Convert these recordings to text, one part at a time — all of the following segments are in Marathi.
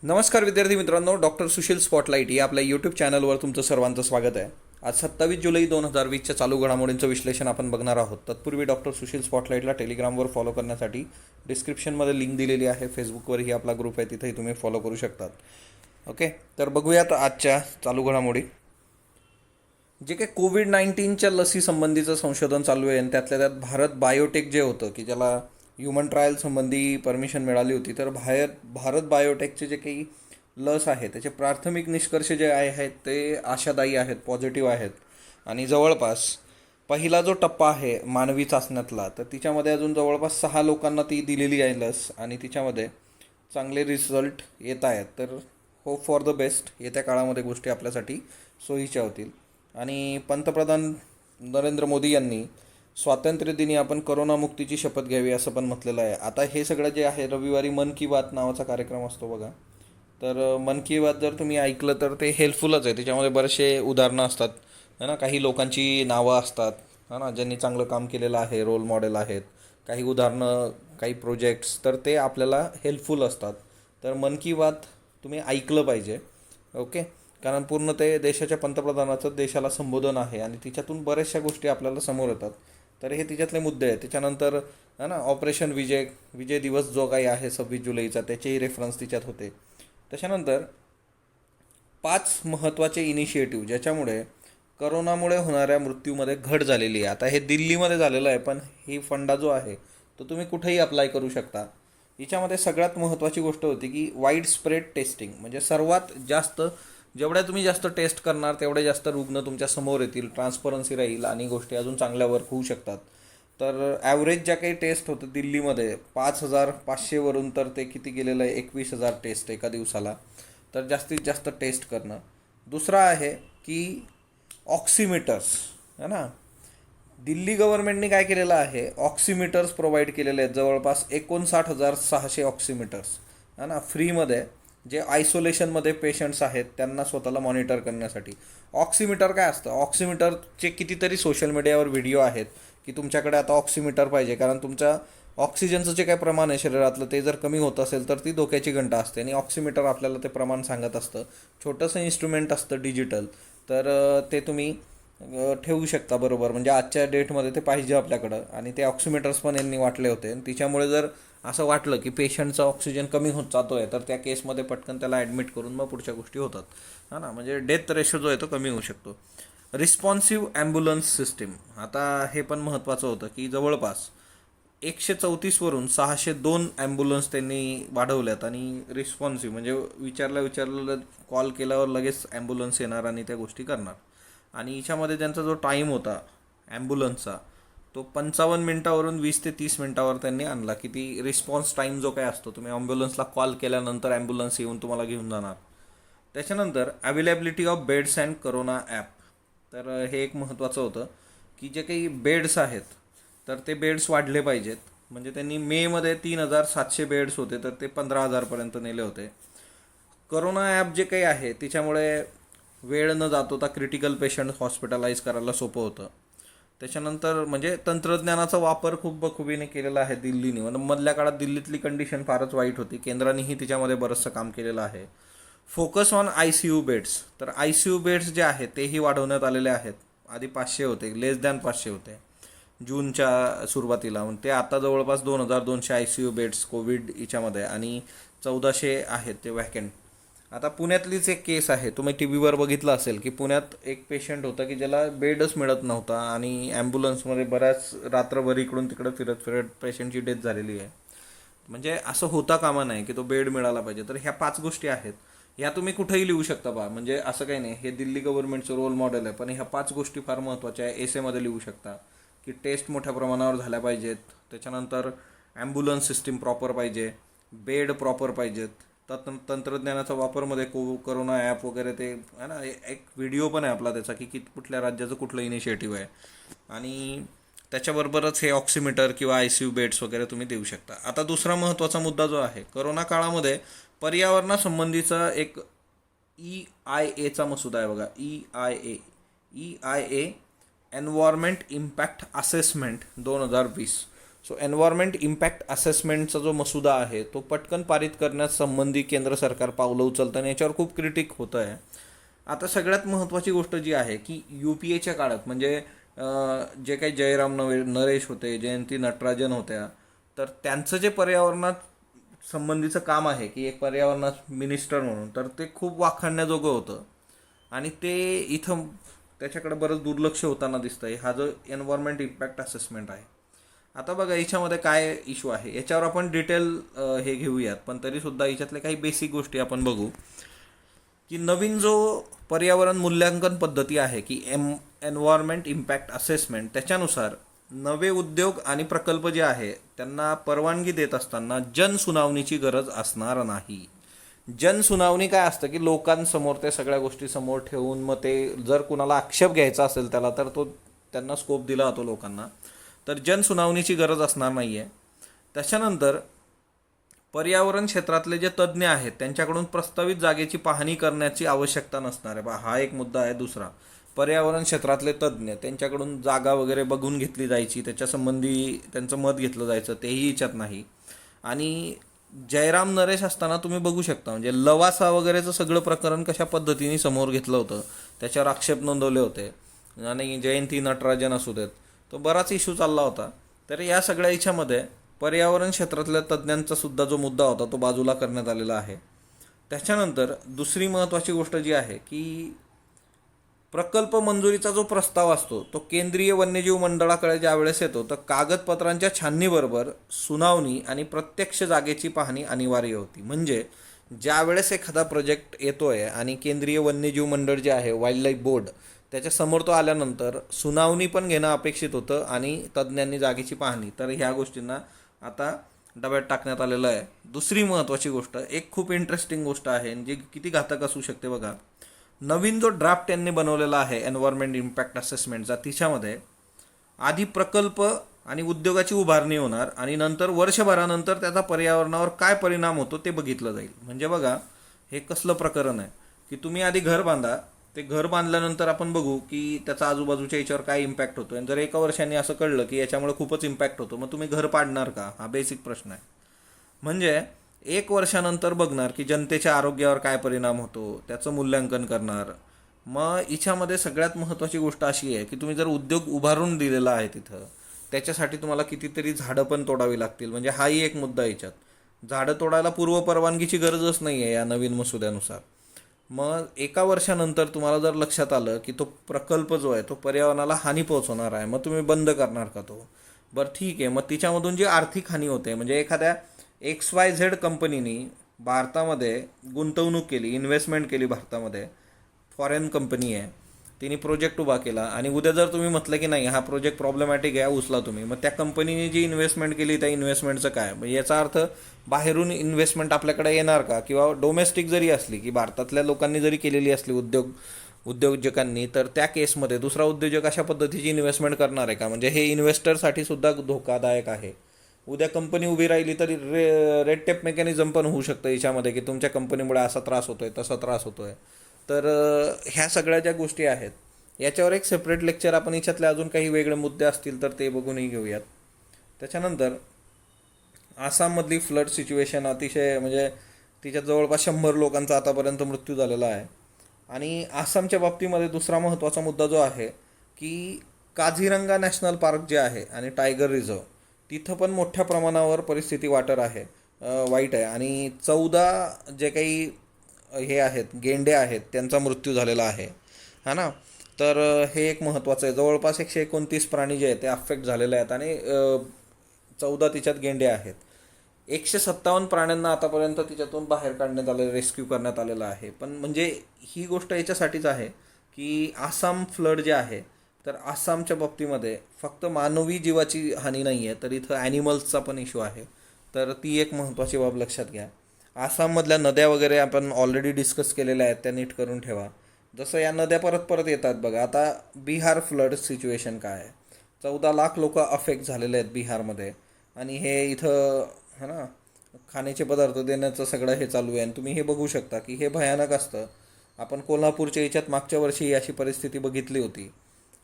नमस्कार विद्यार्थी मित्रांनो, डॉक्टर सुशील स्पॉटलाईट या आपल्या यूट्यूब चॅनलवर तुमचं सर्वांचं स्वागत आहे. आज 27 जुलै 2020च्या चालू घडामोडींचं विश्लेषण आपण बघणार आहोत. तत्पूर्वी डॉक्टर सुशील स्पॉटलाईटला टेलिग्रामवर फॉलो करण्यासाठी डिस्क्रिप्शनमध्ये लिंक दिलेली आहे. फेसबुकवरही आपला ग्रुप आहे, तिथेही तुम्ही फॉलो करू शकतात. ओके, तर बघूयात आजच्या चालू घडामोडी. जे काही कोविड-19च्या लसीसंबंधीचं संशोधन चालू आहे आणि त्यातल्या त्यात भारत बायोटेक जे होतं की ज्याला ह्युमन ट्रायल संबंधी परमिशन मिळाली होती, तर भारत बायोटेकचे जे काही लस आहे त्याचे प्राथमिक निष्कर्ष जे आहेत ते आशादायी आहेत, पॉझिटिव्ह आहेत. आणि जवळपास पहिला जो टप्पा आहे मानवी चाचण्यातला, तर तिच्यामध्ये अजून जवळपास 6 लोकांना ती दिलेली आहे लस आणि तिच्यामध्ये चांगले रिझल्ट येत आहेत. तर होप फॉर द बेस्ट. येत्या काळामध्ये गोष्टी आपल्यासाठी सोयीच्या होतील. आणि पंतप्रधान नरेंद्र मोदी यांनी स्वातंत्र्यदिनी आपण करोनामुक्तीची शपथ घ्यावी असं पण म्हटलेलं आहे. आता हे सगळं जे आहे, रविवारी मन की बात नावाचा कार्यक्रम असतो बघा, तर मन की बात जर तुम्ही ऐकलं तर ते हेल्पफुलच आहे. त्याच्यामध्ये बरेचसे उदाहरणं असतात है ना, काही लोकांची नावं असतात है ना, ज्यांनी चांगलं काम केलेलं आहे, रोल मॉडेल आहेत, काही उदाहरणं, काही प्रोजेक्ट्स, तर ते आपल्याला हेल्पफुल असतात. तर मन की बात तुम्ही ऐकलं पाहिजे. ओके, कारण पूर्ण ते देशाच्या पंतप्रधानाचं देशाला संबोधन आहे आणि तिच्यातून बऱ्याचशा गोष्टी आपल्याला समोर येतात. तर हे तिच्यातले मुद्दे आहेत. त्याच्यानंतर है ना, ऑपरेशन विजय दिवस जो काही आहे 26 जुलैचा, त्याचेही रेफरन्स तिच्यात होते. त्याच्यानंतर 5 महत्त्वाचे इनिशिएटिव्ह ज्याच्यामुळे करोनामुळे होणाऱ्या मृत्यूमध्ये घट झालेली आहे. आता हे दिल्लीमध्ये झालेलं आहे, पण ही फंडा जो आहे तो तुम्ही कुठेही अप्लाय करू शकता. हिच्यामध्ये सगळ्यात महत्त्वाची गोष्ट होती की वाईड स्प्रेड टेस्टिंग, म्हणजे सर्वात जास्त जेवढ्या तुम्ही जास्त टेस्ट करणार तेवढे जास्त रुग्ण तुमच्या समोर येतील, ट्रान्सपरन्सी राहील आणि गोष्टी अजून चांगल्या वर्क होऊ शकतात. तर ॲव्हरेज ज्या काही टेस्ट होतं दिल्लीमध्ये 5,500वरून तर ते किती गेलेलं आहे 21,000 टेस्ट एका दिवसाला. तर जास्तीत जास्त टेस्ट करणं. दुसरा आहे की ऑक्सिमीटर्स है ना, दिल्ली गव्हर्नमेंटने काय केलेलं आहे, ऑक्सिमीटर्स प्रोव्हाइड केलेले आहेत, जवळपास 59,600 ऑक्सिमीटर्स है ना, फ्रीमध्ये, जे आयसोलेशनमध्ये पेशंट्स आहेत त्यांना स्वतःला मॉनिटर करण्यासाठी. ऑक्सिमीटर काय असतं, ऑक्सिमीटरचे कितीतरी सोशल मीडियावर व्हिडिओ आहेत की तुमच्याकडे आता ऑक्सिमीटर पाहिजे, कारण तुमच्या ऑक्सिजनचं जे काय प्रमाण आहे शरीरातलं ते जर कमी होत असेल तर ती धोक्याची घंटा असते आणि ऑक्सिमीटर आपल्याला ते प्रमाण सांगत असतं. छोटंसं इन्स्ट्रुमेंट असतं डिजिटल, तर ते तुम्ही ठेवू शकता बरोबर, म्हणजे आजच्या डेटमध्ये ते पाहिजे आपल्याकडं. आणि ते ऑक्सिमीटर्स पण यांनी वाटले होते आणि तिच्यामुळे जर असं वाटलं की पेशंटचा ऑक्सिजन कमी होत जातो आहे तर त्या केसमध्ये पटकन त्याला ॲडमिट करून मग पुढच्या गोष्टी होतात हा ना, म्हणजे डेथ रेशो जो आहे तो कमी होऊ शकतो. रिस्पॉन्सिव्ह ॲम्ब्युलन्स सिस्टीम, आता हे पण महत्त्वाचं होतं की जवळपास 134वरून 602 ॲम्ब्युलन्स त्यांनी वाढवल्यात. आणि रिस्पॉन्सिव्ह म्हणजे विचारलं कॉल केल्यावर लगेच ॲम्ब्युलन्स येणार आणि त्या गोष्टी करणार. आणि हिच्यामध्ये त्यांचा जो टाईम होता ॲम्ब्युलन्सचा तो 55 मिनटावरून 20 ते 30 मिनटावर त्यांनी आणला. की ती रिस्पॉन्स टाईम जो काय असतो, तुम्ही ॲम्ब्युलन्सला कॉल केल्यानंतर ॲम्ब्युलन्स येऊन तुम्हाला घेऊन जाणार. त्याच्यानंतर availability of beds and corona app, तर हे एक महत्त्वाचं होतं की जे काही बेड्स आहेत तर ते बेड्स वाढले पाहिजेत. म्हणजे त्यांनी मेमध्ये 3,700 बेड्स होते तर ते 15,000पर्यंत नेले होते. करोना ॲप जे काही आहे तिच्यामुळे वेळ न जात होता क्रिटिकल पेशंट हॉस्पिटलाइज करायला सोपं होतं. त्याच्यानंतर म्हणजे तंत्रज्ञानाचा वापर खूप बखुबीने केलेला आहे दिल्लीने. म्हणजे मधल्या काळात दिल्लीतली कंडिशन फारच वाईट होती, केंद्रानेही तिच्यामध्ये बरंचसं काम केलेलं आहे. फोकस ऑन ICU बेड्स, तर ICU बेड्स जे आहेत तेही वाढवण्यात आलेले आहेत. आधी 500 होते, लेस दॅन 500 होते जूनच्या सुरुवातीला, ते आता जवळपास 2,200 ICU बेड्स कोविड हिच्यामध्ये आणि 1,400 आहेत ते व्हॅकंट. आता पुण्यातलीच एक केस आहे, तुम्ही टी व्हीवर बघितलं असेल की पुण्यात एक पेशंट होता की ज्याला बेडच मिळत नव्हता आणि ॲम्ब्युलन्समध्ये बऱ्याच रात्रभर इकडून तिकडं फिरत फिरत पेशंटची डेथ झालेली आहे. म्हणजे असं होता कामा नाही की तो बेड मिळाला पाहिजे. तर ह्या 5 गोष्टी आहेत, ह्या तुम्ही कुठेही लिहू शकता बा, म्हणजे असं काही नाही, हे दिल्ली गव्हर्नमेंटचं रोल मॉडेल आहे, पण ह्या 5 गोष्टी फार महत्त्वाच्या आहे. एसेमध्ये लिहू शकता की टेस्ट मोठ्या प्रमाणावर झाल्या पाहिजेत, त्याच्यानंतर ॲम्ब्युलन्स सिस्टीम प्रॉपर पाहिजे, बेड प्रॉपर पाहिजेत, तंत्रज्ञानाचा वापरमध्ये करोना ॲप वगैरे ते आहे ना. एक व्हिडिओ पण आहे आपला त्याचा की कुठल्या राज्याचं कुठलं इनिशिएटिव्ह आहे. आणि त्याच्याबरोबरच हे ऑक्सिमीटर किंवा ICU बेड्स वगैरे तुम्ही देऊ शकता. आता दुसरा महत्त्वाचा मुद्दा जो आहे, करोना काळामध्ये पर्यावरणासंबंधीचा एक EIAचा मसुदा आहे बघा, EIA environment impact assessment 2020. So environment impact असेसमेंटचा जो मसुदा आहे तो पटकन पारित करण्यास संबंधी केंद्र सरकार पावलं उचलतं आणि याच्यावर खूप क्रिटिक होतं आहे. आता सगळ्यात महत्त्वाची गोष्ट जी आहे की UPAच्या काळात म्हणजे जे काही जयराम नरेश होते, जयंती नटराजन होत्या, तर त्यांचं जे पर्यावरणात संबंधीचं काम आहे की एक पर्यावरणात मिनिस्टर म्हणून, तर ते खूप वाखाणण्याजोगं होतं आणि ते इथं त्याच्याकडे बरंच दुर्लक्ष होताना दिसतंय. हा जो एन्व्हायरमेंट इम्पॅक्ट असेसमेंट आहे, आता बघा याच्यामध्ये काय इश्यू आहे याच्यावर आपण डिटेल हे घेऊयात, पण तरीसुद्धा याच्यातल्या काही बेसिक गोष्टी आपण बघू की नवीन जो पर्यावरण मूल्यांकन पद्धती आहे की एन्व्हायरमेंट इम्पॅक्ट असेसमेंट, त्याच्यानुसार नवे उद्योग आणि प्रकल्प जे आहे त्यांना परवानगी देत असताना जनसुनावणीची गरज असणार नाही. जनसुनावणी काय असतं की लोकांसमोर त्या सगळ्या गोष्टी समोर ठेवून मग ते जर कुणाला आक्षेप घ्यायचा असेल त्याला, तर तो त्यांना स्कोप दिला जातो लोकांना. तर जनसुनावणीची गरज असणार नाही आहे. त्याच्यानंतर पर्यावरण क्षेत्रातले जे तज्ज्ञ आहेत त्यांच्याकडून प्रस्तावित जागेची पाहणी करण्याची आवश्यकता नसणार आहे. हा एक मुद्दा आहे. दुसरा, पर्यावरण क्षेत्रातले तज्ज्ञ त्यांच्याकडून जागा वगैरे बघून घेतली जायची, त्याच्यासंबंधी त्यांचं मत घेतलं जायचं, तेही याच्यात नाही. आणि जयराम नरेश असताना तुम्ही बघू शकता म्हणजे लवासा वगैरेचं सगळं प्रकरण कशा पद्धतीने समोर घेतलं होतं, त्याच्यावर आक्षेप नोंदवले होते. आणि जयंती नटराजन असू देत, तो बराच इश्यू चालला होता. तर या सगळ्या याच्यामध्ये पर्यावरण क्षेत्रातल्या तज्ज्ञांचा सुद्धा जो मुद्दा होता तो बाजूला करण्यात आलेला आहे. त्याच्यानंतर दुसरी महत्त्वाची गोष्ट जी आहे की प्रकल्प मंजुरीचा जो प्रस्ताव असतो तो केंद्रीय वन्यजीव मंडळाकडे ज्यावेळेस येतो तर कागदपत्रांच्या छाननीबरोबर सुनावणी आणि प्रत्यक्ष जागेची पाहणी अनिवार्य होती. म्हणजे ज्यावेळेस एखादा प्रोजेक्ट येतोय आणि केंद्रीय वन्यजीव मंडळ जे आहे, वाईल्ड लाईफ बोर्ड, त्याच्यासमोर तो आल्यानंतर सुनावणी पण घेणं अपेक्षित होतं आणि तज्ज्ञांनी जागेची पाहणी, तर ह्या गोष्टींना आता डब्यात टाकण्यात आलेलं आहे. दुसरी महत्त्वाची गोष्ट, एक खूप इंटरेस्टिंग गोष्ट आहे जी किती घातक असू शकते बघा. नवीन जो ड्राफ्ट त्यांनी बनवलेला आहे एन्व्हायरमेंट इम्पॅक्ट असेसमेंटचा, तिच्यामध्ये आधी प्रकल्प आणि उद्योगाची उभारणी होणार आणि नंतर वर्षभरानंतर त्याचा पर्यावरणावर काय परिणाम होतो ते बघितलं जाईल. म्हणजे बघा हे कसलं प्रकरण आहे की तुम्ही आधी घर बांधा, ते घर बांधल्यानंतर आपण बघू की त्याचा आजूबाजूच्या याच्यावर काय इम्पॅक्ट होतो. आणि जर एका वर्षाने असं कळलं की याच्यामुळे खूपच इम्पॅक्ट होतो, मग तुम्ही घर पाडणार का? हा बेसिक प्रश्न आहे. म्हणजे एक वर्षानंतर बघणार की जनतेच्या आरोग्यावर काय परिणाम होतो, त्याचं मूल्यांकन करणार. मग हिच्यामध्ये सगळ्यात महत्त्वाची गोष्ट अशी आहे की तुम्ही जर उद्योग उभारून दिलेला आहे तिथं, त्याच्यासाठी तुम्हाला कितीतरी झाडं पण तोडावी लागतील. म्हणजे हाही एक मुद्दा याच्यात. झाडं तोडायला पूर्वपरवानगीची गरजच नाही आहे या नवीन मसुद्यानुसार. मग एका वर्षानंतर तुम्हाला जर लक्षात आलं की तो प्रकल्प जो आहे तो पर्यावरणाला हानी पोहोचवणार आहे, मग तुम्ही बंद करणार का तो? बरं ठीक आहे, मग तिच्यामधून जी आर्थिक हानी होते म्हणजे एखाद्या XYZ कंपनीनी भारतामध्ये गुंतवणूक केली, इन्व्हेस्टमेंट केली भारतामध्ये, फॉरेन कंपनी आहे, तिने प्रोजेक्ट उभा केला आणि उद्या जर तुम्ही म्हटलं की नाही हा प्रोजेक्ट प्रॉब्लेमॅटिक आहे, उचला तुम्ही, मग त्या कंपनीने जी इन्व्हेस्टमेंट केली त्या इन्व्हेस्टमेंटचं काय? म्हणजे याचा अर्थ बाहेरून इन्व्हेस्टमेंट आपल्याकडे येणार का? किंवा डोमेस्टिक जरी असली की भारतातल्या लोकांनी जरी केलेली असली उद्योजकांनी, तर त्या केसमध्ये दुसरा उद्योजक अशा पद्धतीची इन्व्हेस्टमेंट करणार आहे का? म्हणजे हे इन्व्हेस्टरसाठी सुद्धा धोकादायक आहे. उद्या कंपनी उभी राहिली तरी रेड टेप मेकॅनिझम पण होऊ शकतं याच्यामध्ये की तुमच्या कंपनीमुळे असा त्रास होतोय, तसा त्रास होतोय. तर ह्या सगळ्या ज्या गोष्टी आहेत याच्यावर एक सेपरेट लेक्चर आपण याच्यातले अजून काही वेगळे मुद्दे असतील तर ते बघूनही घेऊयात. त्याच्यानंतर आसाममधली फ्लड सिच्युएशन अतिशय म्हणजे तिच्यात जवळपास 100 लोकांचा आतापर्यंत मृत्यू झालेला आहे. आणि आसामच्या बाबतीमध्ये दुसरा महत्त्वाचा मुद्दा जो आहे की काझीरंगा नॅशनल पार्क जे आहे आणि टायगर रिझर्व, तिथं पण मोठ्या प्रमाणावर परिस्थिती वाईट आहे. आणि 14 जे काही हे आहेत गेंडे आहेत त्यांचा मृत्यू झालेला आहे, हा ना. तर हे एक महत्त्वाचं आहे. जवळपास 129 प्राणी जे आहेत ते अफेक्ट झालेले आहेत आणि 14 तिच्यात गेंडे आहेत. 157 प्राण्यांना आतापर्यंत तिच्यातून बाहेर काढण्यात आलं, रेस्क्यू करण्यात आलेलं आहे. पण म्हणजे ही गोष्ट याच्यासाठीच आहे की आसाम फ्लड जे आहे, तर आसामच्या बाबतीमध्ये फक्त मानवी जीवाची हानी नाही आहे, तर इथं ॲनिमल्सचा पण इश्यू आहे. तर ती एक महत्त्वाची बाब लक्षात घ्या. आसाममधल्या नद्या वगैरे आपण ऑलरेडी डिस्कस केलेल्या आहेत, त्या नीट करून ठेवा. जसं या नद्या परत परत येतात बघा. आता बिहार फ्लड सिच्युएशन काय आहे, 14 लाख लोक अफेक्ट झालेले आहेत बिहारमध्ये. आणि हे इथं है ना खाण्याचे पदार्थ देण्याचं सगळं हे चालू आहे. आणि तुम्ही हे बघू शकता की हे भयानक असतं. आपण कोल्हापूरच्या याच्यात मागच्या वर्षी अशी परिस्थिती बघितली होती,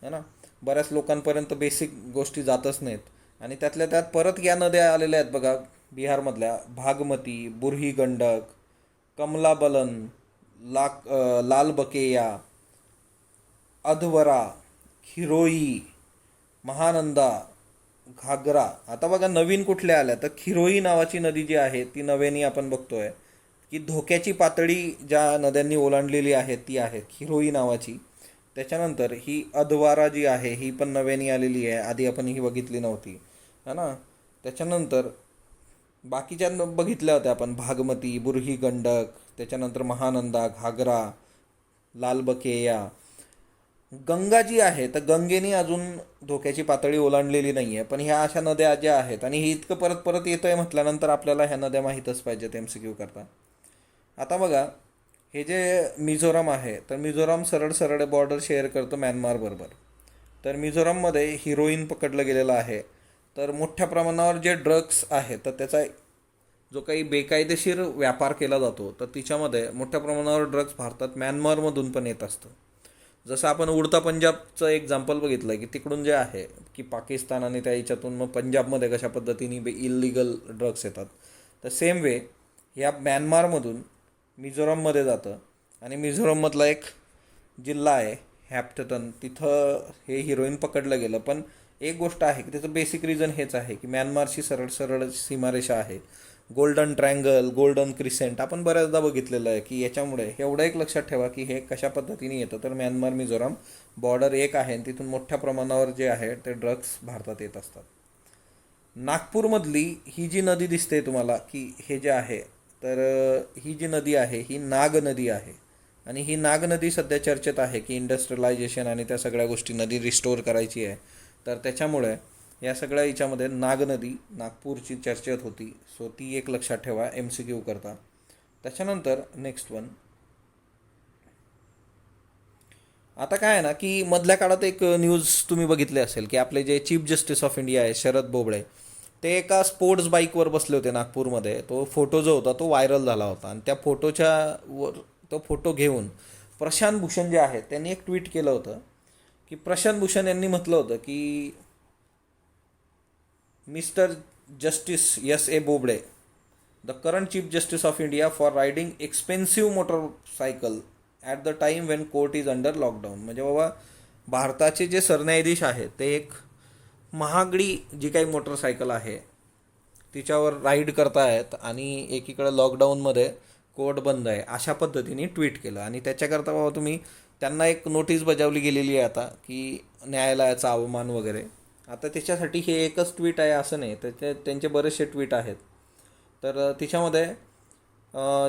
है ना. बऱ्याच लोकांपर्यंत बेसिक गोष्टी जातच नाहीत आणि त्यातल्या त्यात परत या नद्या आलेल्या आहेत बघा बिहारमधल्या, भागमती, बुरही गंडक, कमलाबलन, लाल बकेया, अधवरा, खिरोई, महानंदा, घागरा. आता बघा नवीन कुठल्या आल्या तर खिरोई नावाची नदी जी आहे ती नव्याने आपण बघतोय की धोक्याची पातळी ज्या नद्यांनी ओलांडलेली आहे ती आहे खिरोई नावाची. त्याच्यानंतर ही अधवारा जी आहे ही पण नव्याने आलेली आहे, आधी आपण ही बघितली नव्हती है ना. त्याच्यानंतर बाकीच्या बघितल्या होत्या आपण, भागमती, बुरही गंडक, त्याच्यानंतर महानंदा, घागरा, लालबकेया. गंगा जी आहे तर गंगेने अजून धोक्याची पातळी ओलांडलेली नाही आहे, पण ह्या अशा नद्या ज्या आहेत आणि ही इतकं परत परत येतं आहे म्हटल्यानंतर आपल्याला ह्या नद्या माहीतच पाहिजेत MCQ करता. आता बघा हे जे मिझोराम आहे तर मिझोराम सरळ सरळ बॉर्डर शेअर करतं म्यानमारबरोबर. तर मिझोराममध्ये हिरोईन पकडलं गेलेलं आहे. तर मोठ्या प्रमाणावर जे ड्रग्स आहे तर त्याचा जो काही बेकायदेशीर व्यापार केला जातो तर तिच्यामध्ये मोठ्या प्रमाणावर ड्रग्स भारतात म्यानमारमधून पण येत असतं. जसं आपण उडता पंजाबचं एक्झाम्पल बघितलं की तिकडून जे आहे की पाकिस्तान आणि त्या याच्यातून मग पंजाबमध्ये कशा पद्धतीने इल्लिगल ड्रग्स येतात, तर सेम वे ह्या म्यानमारमधून मिझोराममध्ये जातं. आणि मिझोराममधला एक जिल्हा आहे हॅप्टन, तिथं हे हिरोईन पकडलं गेलं. पण एक गोष्ट आहे की त्याचं बेसिक रिझन हेच आहे की म्यानमारची सरळ सरळ सीमारेषा आहे, गोल्डन ट्रँगल, गोल्डन क्रिसेंट आपण बऱ्याचदा बघितलेलं आहे की याच्यामुळे एवढं एक लक्षात ठेवा की हे कशा पद्धतीने येतं. तर म्यानमार मिझोराम बॉर्डर एक आहे आणि तिथून मोठ्या प्रमाणावर जे आहे ते ड्रग्स भारतात येत असतात. नागपूरमधली ही जी नदी दिसते तुम्हाला की हे जे आहे तर ही जी नदी आहे ही नाग नदी आहे. आणि ही नाग नदी सध्या चर्चेत आहे की इंडस्ट्रियलायझेशन आणि त्या सगळ्या गोष्टी नदी रिस्टोअर करायची आहे. तर त्याच्यामुळे या सगळ्या याच्यामध्ये नाग नदी नागपूरची चर्चेत होती. सो ती एक लक्षात ठेवा MCQ करता. त्याच्यानंतर नेक्स्ट वन, आता काय आहे ना की मधल्या काळात एक न्यूज तुम्ही बघितली असेल की आपले जे चीफ जस्टिस ऑफ इंडिया आहे शरद बोबडे, ते एका स्पोर्ट्स बाईकवर बसले होते नागपूरमध्ये. तो फोटो जो होता तो व्हायरल झाला होता आणि त्या फोटोच्या वर तो फोटो घेऊन प्रशांत भूषण जे आहे त्यांनी एक ट्विट केलं होतं की प्रशांत भूषण यांनी म्हटलं होतं की mister justice S.A. Bobde, the current chief justice of India for riding expensive motorcycle at the time Wien court is under lockdown. म्हणजे बाबा भारताचे जे सरन्यायाधीश आहेत ते एक महागडी जी काही मोटरसायकल आहे तिच्यावर राईड करतायत आणि एकीकडे लॉकडाऊनमध्ये कोर्ट बंद आहे अशा पद्धतीने ट्विट केलं. आणि त्याच्याकरता बाबा तुम्ही त्यांना एक नोटीस बजावली गेलेली आहे आता की न्यायालयाचा अवमान वगैरे. आता त्याच्यासाठी हे एकच ट्विट आहे असं नाही, त्यांचे बरेचसे ट्विट आहेत. तर तिच्यामध्ये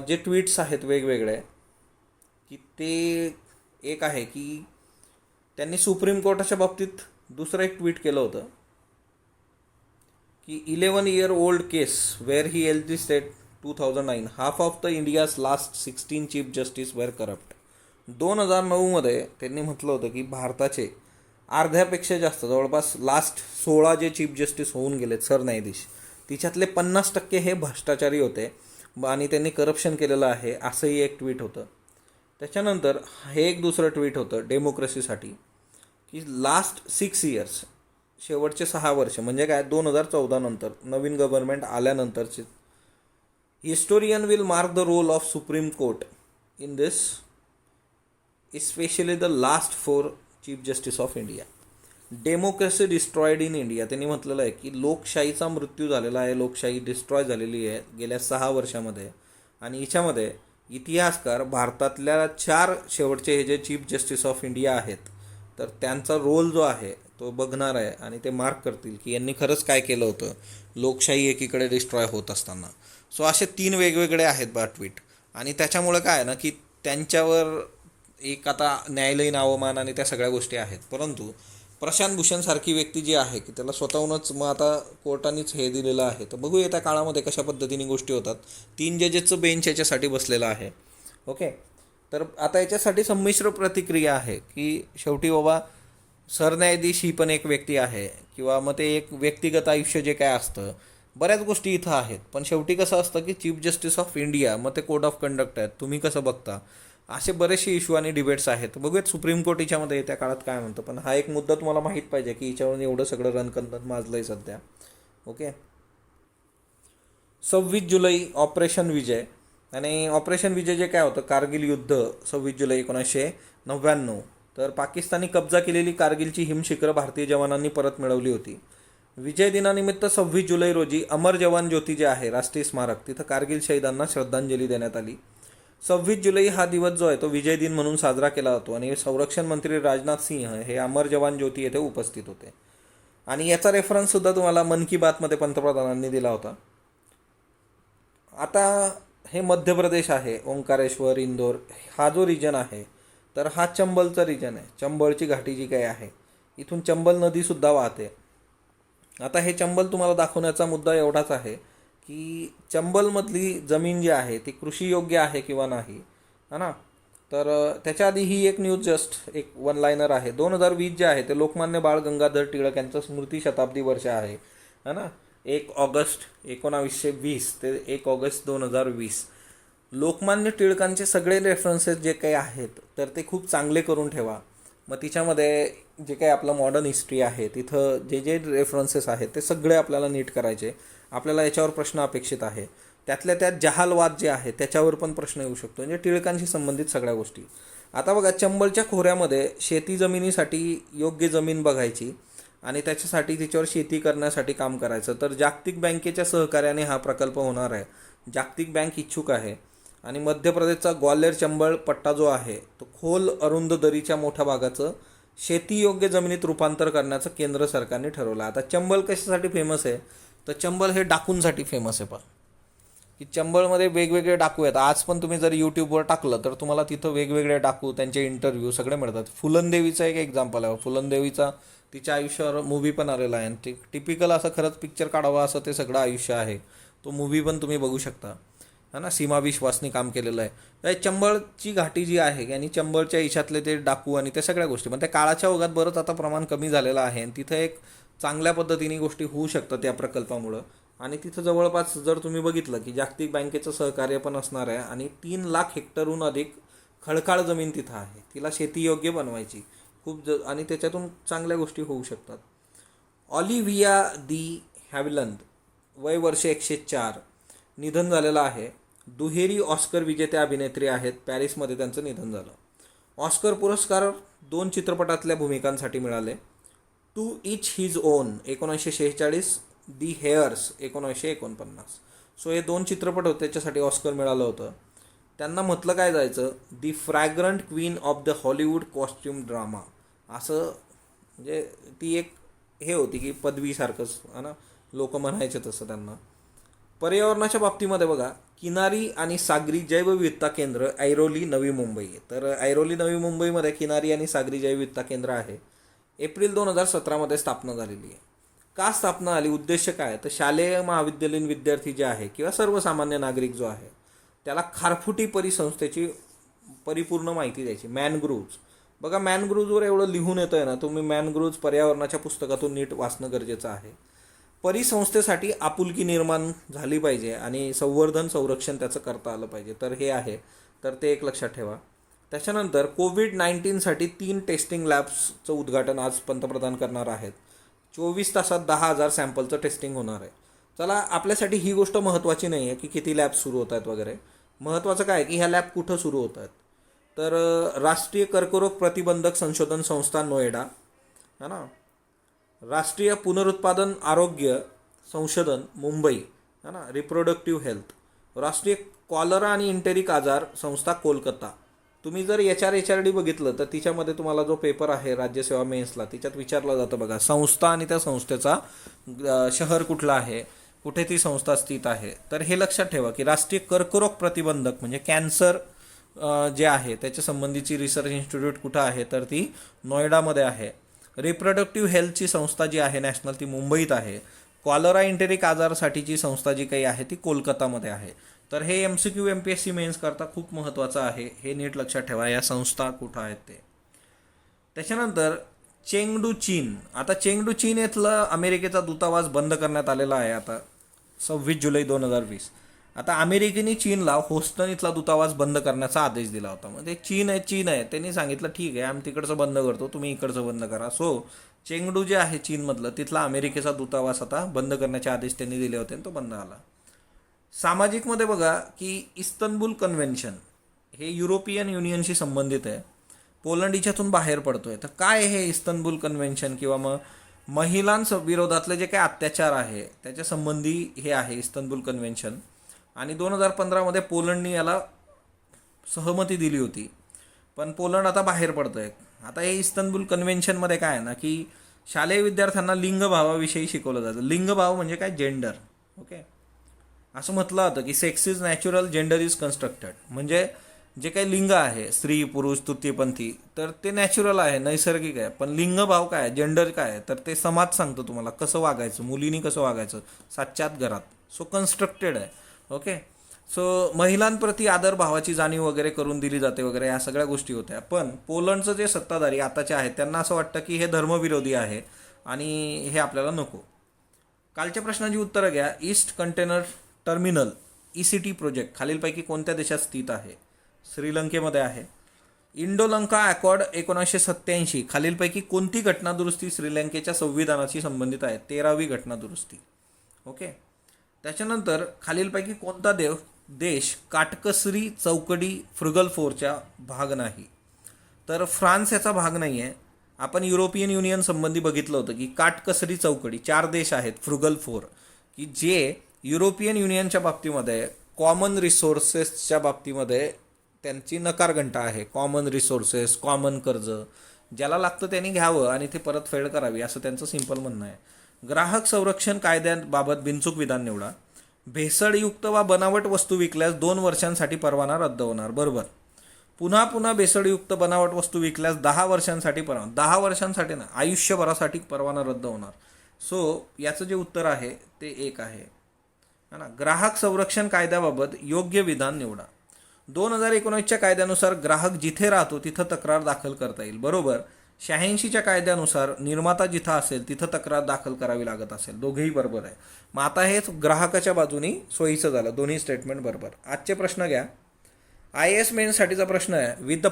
जे ट्विट्स आहेत वेगवेगळे की ते एक आहे की त्यांनी सुप्रीम कोर्टाच्या बाबतीत दुसरं एक ट्विट केलं होतं की 11-year-old case where he alleged state 2009 half of the India's last 16 chief justice were corrupt. 2009मध्ये त्यांनी म्हटलं होतं की भारताचे अर्ध्यापेक्षा जास्त जवळपास लास्ट 16 जे चीफ जस्टिस होऊन गेलेत सरन्यायाधीश तिच्यातले 50% हे भ्रष्टाचारी होते आणि त्यांनी करप्शन केलेलं आहे असंही एक ट्विट होतं. त्याच्यानंतर हे एक दुसरं ट्विट होतं डेमोक्रेसीसाठी की लास्ट 6 years शेवटचे 6 वर्ष म्हणजे काय 2014 नंतर नवीन गव्हर्नमेंट आल्यानंतरचे historian will mark the role of Supreme Court in this especially the last 4 chief justice of India. Democracy destroyed in India त्यांनी म्हटलेलं आहे की लोकशाहीचा मृत्यू झालेला आहे, लोकशाही डिस्ट्रॉय झालेली आहे गेल्या 6 वर्षामध्ये. आणि याच्यामध्ये इतिहासकार भारतातल्या 4 शेवटचे हे जे चीफ जस्टिस ऑफ इंडिया आहेत तर त्यांचा रोल जो आहे तो बघणार आहे आणि ते मार्क करतील की यांनी खरंच काय केलं होतं लोकशाही एकीकडे डिस्ट्रॉय होत असताना. सो असे 3 वेगवेगळे आहेत बा ट्विट. आणि त्याच्यामुळे काय आहे ना की त्यांच्यावर एक आता न्यायालयीन अवमान आणि त्या सगळ्या गोष्टी आहेत. परंतु प्रशांत भूषणसारखी व्यक्ती जी आहे की त्याला स्वतःहूनच मग आता कोर्टानेच हे दिलेलं आहे. तर बघूया त्या काळामध्ये कशा पद्धतीने गोष्टी होतात. 3 जजेसचं बेंच याच्यासाठी बसलेलं आहे. ओके, तर आता याच्यासाठी संमिश्र प्रतिक्रिया आहे की शेवटी बाबा सरन्यायाधीश ही पण एक व्यक्ती आहे किंवा मग ते एक व्यक्तिगत आयुष्य जे काय असतं बऱ्याच गोष्टी इथं आहेत. पण शेवटी कसं असतं की चीफ जस्टिस ऑफ इंडिया मग ते कोड ऑफ कंडक्ट आहेत, तुम्ही कसं बघता. असे बरेचसे इश्यू आणि डिबेट्स आहेत. बघूयात सुप्रीम कोर्ट याच्यामध्ये येत्या काळात काय म्हणतं. पण हा एक मुद्दा तुम्हाला माहीत पाहिजे की याच्यावरून एवढं सगळं रणकंदन माजलं आहे सध्या. ओके. 26 जुलै ऑपरेशन विजय. आणि ऑपरेशन विजय जे काय होतं, कारगिल युद्ध 26 जुलै 1999. तर पाकिस्तानी कब्जा केलेली कारगिलची हिमशिखरं भारतीय जवानांनी परत मिळवली होती. विजय दिनानिमित्त 26 जुलै रोजी अमर जवान ज्योती जे आहे राष्ट्रीय स्मारक, तिथं कारगिल शहीदांना श्रद्धांजली देण्यात आली. 26 जुलै हा दिवस जो आहे तो विजय दिन म्हणून साजरा केला जातो. आणि संरक्षण मंत्री राजनाथ सिंह हे अमर जवान ज्योती येथे उपस्थित होते. आणि याचा रेफरन्ससुद्धा तुम्हाला मन की बातमध्ये पंतप्रधानांनी दिला होता. आता हे मध्य प्रदेश आहे, ओंकारेश्वर, इंदोर हा जो रिजन आहे, तर हा चंबलचा रिजन आहे. चंबळची घाटी जी काही आहे, इथून चंबल नदीसुद्धा वाहते. आता हे चंबल तुम्हाला दाखवण्याचा मुद्दा एवढाच आहे की चंबलमधली जमीन जी आहे ती कृषीयोग्य आहे किंवा नाही, है ना. तर त्याच्या आधी ही एक न्यूज जस्ट एक वन लाईनर आहे. 2020 जे आहे ते लोकमान्य बाळ गंगाधर टिळक यांचं स्मृती शताब्दी वर्ष आहे, है ना. 1 ऑगस्ट 1920 ते 1 ऑगस्ट 2020. लोकमान्य टिळकांचे सगळे रेफरन्सेस जे काही आहेत तर ते खूप चांगले करून ठेवा. मग तिच्यामध्ये जे काही आपलं मॉडर्न हिस्ट्री आहे तिथं जे जे रेफरन्सेस आहेत ते सगळे आपल्याला नीट करायचे. आपल्याला याच्यावर प्रश्न अपेक्षित आहे. त्यातल्या त्यात जहालवाद जे आहे त्याच्यावर पण प्रश्न येऊ शकतो, म्हणजे टिळकांशी संबंधित सगळ्या गोष्टी. आता बघा, चंबलच्या खोऱ्यामध्ये शेती जमिनीसाठी योग्य जमीन बघायची आणि त्याच्यासाठी तिच्यावर शेती करण्यासाठी काम करायचं. तर जागतिक बँकेच्या सहकार्याने हा प्रकल्प होणार आहे. जागतिक बँक इच्छुक आहे. आणि मध्य प्रदेशचा ग्वाल्हेर चंबळ पट्टा जो आहे तो खोल अरुंद दरीच्या मोठ्या भागाचं शेतीयोग्य जमिनीत रूपांतर करण्याचं केंद्र सरकारने ठरवलं. आता चंबल कशासाठी फेमस आहे, तर चंबल हे डाकूंसाठी फेमस आहे. की चंबळमध्ये वेगवेगळे डाकू आहेत. आज पण तुम्ही जर यूट्यूबवर टाकलं तर तुम्हाला तिथं वेगवेगळे डाकू, त्यांचे इंटरव्ह्यू सगळे मिळतात. फुलनदेवीचा एक एक्झाम्पल आहे. फुलनदेवीचा तिच्या आयुष्यावर मूव्ही पण आलेला आहे. आणि टिपिकल असं खरंच पिक्चर काढावा असं ते सगळं आयुष्य आहे. तो मूव्ही पण तुम्ही बघू शकता, है ना. सीमा विश्वासनी काम केलेलं आहे. चंबळची घाटी जी आहे आणि चंबळच्या इशातले ते डाकू आणि त्या सगळ्या गोष्टी, पण त्या काळाच्या ओघात बरंच आता प्रमाण कमी झालेलं आहे. आणि तिथं एक चांगल्या पद्धतीने गोष्टी होऊ शकतात त्या प्रकल्पामुळं. आणि तिथं जवळपास जर तुम्ही बघितलं की जागतिक बँकेचं सहकार्य पण असणार आहे. आणि 3 लाख हेक्टरहून अधिक खडकाळ जमीन तिथं आहे, तिला शेतीयोग्य बनवायची आणि त्याच्यातून चांगल्या गोष्टी होऊ शकतात. ऑलिव्हिया दी हॅव्हिलंड, वय वर्ष 104, निधन झालेलं आहे. दुहेरी ऑस्कर विजेत्या अभिनेत्री आहेत. पॅरिसमध्ये त्यांचं निधन झालं. ऑस्कर पुरस्कार 2 चित्रपटातल्या भूमिकांसाठी मिळाले. To each his own 1946, the heiress 1949. So हे 2 चित्रपट होते त्याच्यासाठी ऑस्कर मिळालं होतं. त्यांना म्हटलं काय जायचं, the fragrant queen of the Hollywood costume drama. असं म्हणजे ती एक हे होती की पदवीसारखंच, है ना, लोक म्हणायचे तसं त्यांना. पर्यावरणाच्या बाबतीमध्ये बघा, किनारी आणि सागरी जैवविविधता केंद्र ऐरोली नवी मुंबई. तर ऐरोली नवी मुंबईमध्ये किनारी आणि सागरी जैवविविधता केंद्र आहे. एप्रिल 2017 स्थापना झालेली आहे. का स्थापना आली, उद्देश काय, तर शालेय महाविद्यालयीन विद्यार्थी जे आहे किंवा सर्वसामान्य नागरिक जो आहे त्याला खारफुटी परिसंस्थेची परिपूर्ण माहिती द्यायची. मॅनग्रुव्ज बघा, मॅनग्रुव्जवर एवढं लिहून येतं आहे ना, तुम्ही मॅनग्रुव्ज पर्यावरणाच्या पुस्तकातून नीट वाचणं गरजेचं आहे. परिसंस्थेसाठी आपुलकी निर्माण झाली पाहिजे आणि संरक्षण त्याचं करता आलं पाहिजे. तर हे आहे, तर ते एक लक्षात ठेवा. त्याच्यानंतर कोविड-19साठी 3 टेस्टिंग लॅब्सचं उद्घाटन आज पंतप्रधान करणार आहेत. 24 तासात 10,000 सॅम्पलचं टेस्टिंग होणार आहे. चला, आपल्यासाठी ही गोष्ट महत्त्वाची नाही आहे की किती लॅब सुरू होत आहेत वगैरे. महत्त्वाचं काय आहे की ह्या लॅब कुठं सुरू होत आहेत, तर राष्ट्रीय कर्करोग प्रतिबंधक संशोधन संस्था नोएडा, है ना, राष्ट्रीय पुनरुत्पादन आरोग्य संशोधन मुंबई, है ना, रिप्रोडक्टिव्ह हेल्थ, राष्ट्रीय कॉलरा आणि इंटेरिक आजार संस्था कोलकाता. तुम्ही जर HRD बघितलं तर तिच्यामध्ये तुम्हाला जो पेपर आहे राज्यसेवा मेन्सला, तिच्यात विचारलं जातं बघा, संस्था आणि त्या संस्थेचा शहर कुठलं आहे, कुठे ती संस्था स्थित आहे. तर हे लक्षात ठेवा की राष्ट्रीय कर्करोग प्रतिबंधक म्हणजे कॅन्सर जे आहे त्याच्या संबंधीची रिसर्च इन्स्टिट्यूट कुठं आहे, तर ती नोएडामध्ये आहे. रिप्रोडक्टिव्ह हेल्थची संस्था जी आहे नॅशनल, ती मुंबईत आहे. कॉलरा इंटेरिक आजारासाठीची संस्था जी काही आहे ती कोलकातामध्ये आहे. तर हे MCQ MPSC मेन्स करता खूप महत्त्वाचं आहे, हे नीट लक्षात ठेवा या संस्था कुठं आहेत ते. त्याच्यानंतर चेंगडू चीन. आता चेंगडू चीन येथलं अमेरिकेचा दूतावास बंद करण्यात आलेला आहे आता 26 जुलै 2020. आता अमेरिकेने चीनला होस्टन इथला दूतावास बंद करण्याचा आदेश दिला होता. मग ते चीन आहे त्यांनी सांगितलं ठीक आहे आम्ही तिकडचं बंद करतो, तुम्ही इकडचं बंद करा. सो चेंगडू जे आहे चीनमधलं तिथला अमेरिकेचा दूतावास आता बंद करण्याचे आदेश त्यांनी दिले होते आणि तो बंद आला. सामाजिकमध्ये बघा की इस्तंबूल कन्व्हेन्शन हे युरोपियन युनियनशी संबंधित आहे. पोलंड हिच्यातून बाहेर पडतोय. तर काय हे इस्तंबूल कन्व्हेन्शन किंवा मग महिलांविरोधातले जे काही अत्याचार आहे त्याच्या संबंधी हे आहे इस्तंबूल कन्व्हेन्शन. आणि 2015मध्ये पोलंडनी याला सहमती दिली होती, पण पोलंड आता बाहेर पडतोय. आता हे इस्तंबूल कन्व्हेन्शनमध्ये काय आहे ना की शालेय विद्यार्थ्यांना लिंगभावाविषयी शिकवलं जातं. लिंगभाव म्हणजे काय, जेंडर. ओके, असं म्हटलं होतं की sex is natural, gender is constructed. म्हणजे जे काही लिंग आहे स्त्री पुरुष तृतीयपंथी तर ते नॅचरल आहे, नैसर्गिक आहे. पण लिंगभाव काय, जेंडर काय आहे तर ते समाज सांगतो तुम्हाला कसं वागायचं, मुलींनी कसं वागायचं साच्यात घरात. सो कन्स्ट्रक्टेड आहे. ओके, सो महिलांप्रती आदर भावाची जाणीव वगैरे करून दिली जाते वगैरे, या सगळ्या गोष्टी होत्या. पण पोलंडचं जे सत्ताधारी आताचे आहेत त्यांना असं वाटतं की हे धर्मविरोधी आहे आणि हे आपल्याला नको. कालच्या प्रश्नाची उत्तरं घ्या. East container terminal ECT project खालीलपैकी कोणत्या देशात स्थित आहे? श्रीलंकेमध्ये आहे. इंडोलंका अकॉर्ड 1987 खालीलपैकी कोणती घटनादुरुस्ती श्रीलंकेच्या संविधानाशी संबंधित आहे? 13वी घटनादुरुस्ती. ओके, त्याच्यानंतर खालीलपैकी कोणता देश काटकसरी चौकडी फ्रुगल 4च्या भाग नाही? तर फ्रान्स याचा भाग नाही आहे. आपण युरोपियन युनियन संबंधी बघितलं होतं की काटकसरी चौकडी 4 देश आहेत फ्रुगल 4 की जे युरोपियन युनियनच्या बाबतीमध्ये कॉमन रिसोर्सेसच्या बाबतीमध्ये त्यांची नकारघंटा आहे. कॉमन रिसोर्सेस, कॉमन कर्ज ज्याला लागतं त्यांनी घ्यावं आणि ते परतफेड करावी असं त्यांचं सिंपल म्हणणं आहे. ग्राहक संरक्षण कायद्याबाबत बिनचूक विधान निवडा. भेसळयुक्त वा बनावट वस्तू विकल्यास 2 वर्षांसाठी परवाना रद्द होणार. बरोबर. पुन्हा पुन्हा भेसळयुक्त बनावट वस्तू विकल्यास 10 वर्षांसाठी परवाना, 10 वर्षांसाठी ना, आयुष्यभरासाठी परवाना रद्द होणार. सो याचं जे उत्तर आहे ते 1 आहे ना. ग्राहक संरक्षण कायद्याबाबत योग्य विधान निवडा. 2019च्या कायद्यानुसार ग्राहक जिथे राहतो तिथं तक्रार दाखल करता येईल. बरोबर. 86च्या कायद्यानुसार निर्माता जिथं असेल तिथं तक्रार दाखल करावी लागत असेल. दोघेही बरोबर आहे. मग आता हेच ग्राहकाच्या बाजूनी सोयीचं झालं. दोन्ही स्टेटमेंट बरोबर. आजचे प्रश्न घ्या. IAS मेन्ससाठीचा प्रश्न आहे. With the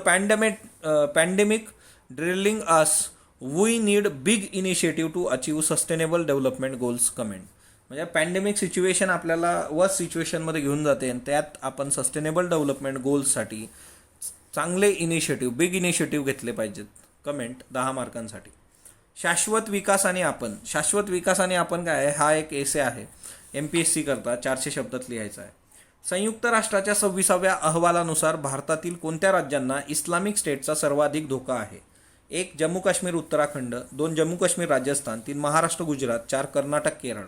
pandemic drilling us we need big initiative to achieve sustainable development goals. Comment. म्हणजे पॅन्डेमिक सिच्युएशन आपल्याला वर्स्ट सिच्युएशनमध्ये घेऊन जाते आणि त्यात आपण सस्टेनेबल डेव्हलपमेंट गोल्ससाठी चांगले इनिशिएटिव्ह, बिग इनिशिएटिव्ह घेतले पाहिजेत. कमेंट 10 मार्कांसाठी. शाश्वत विकास आणि आपण. शाश्वत विकास आणि आपण काय आहे, हा एक एसे आहे. MPSC करता 400 शब्दात लिहायचा आहे. संयुक्त राष्ट्राच्या 26व्या अहवालानुसार भारतातील कोणत्या राज्यांना इस्लामिक स्टेटचा सर्वाधिक धोका आहे? 1 जम्मू काश्मीर उत्तराखंड, 2 जम्मू काश्मीर राजस्थान, 3 महाराष्ट्र गुजरात, 4 कर्नाटक केरळ.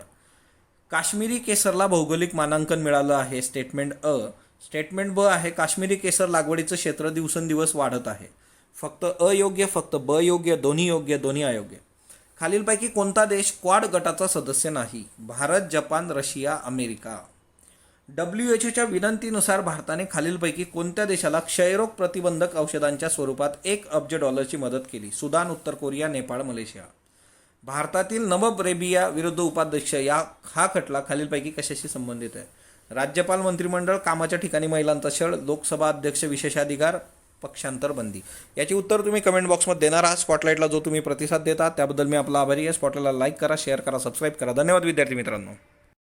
काश्मीरी केसरला भौगोलिक मानांकन मिळालं आहे. स्टेटमेंट अ. स्टेटमेंट ब आहे काश्मीरी केसर लागवडीचं क्षेत्र दिवसेंदिवस वाढत आहे. फक्त अयोग्य, फक्त ब योग्य, दोन्ही योग्य, दोन्ही अयोग्य. खालीलपैकी कोणता देश क्वाड गटाचा सदस्य नाही? Bharat, Japan, Russia, America. WHOच्या विनंतीनुसार भारताने खालीलपैकी कोणत्या देशाला क्षयरोग प्रतिबंधक औषधांच्या स्वरूपात $1 अब्ज मदत केली? सुदान, उत्तर कोरिया, नेपाळ, मलेशिया. भारतातील नवब रेबिया विरुद्ध उपाध्यक्ष हा खटला खालीलपैकी कशाशी संबंधित आहे? राज्यपाल, मंत्रिमंडळ, कामाच्या ठिकाणी महिलांचा छळ, लोकसभा अध्यक्ष विशेषाधिकार, पक्षांतर बंदी. याची उत्तर तुम्ही कमेंट बॉक्समध्ये देणार आहात. स्पॉटलाईटला जो तुम्ही प्रतिसाद देता त्याबद्दल मी आपला आभारी आहे. स्पॉटलाईटला लाईक करा, शेअर करा, सबस्क्राईब करा. धन्यवाद विद्यार्थी मित्रांनो.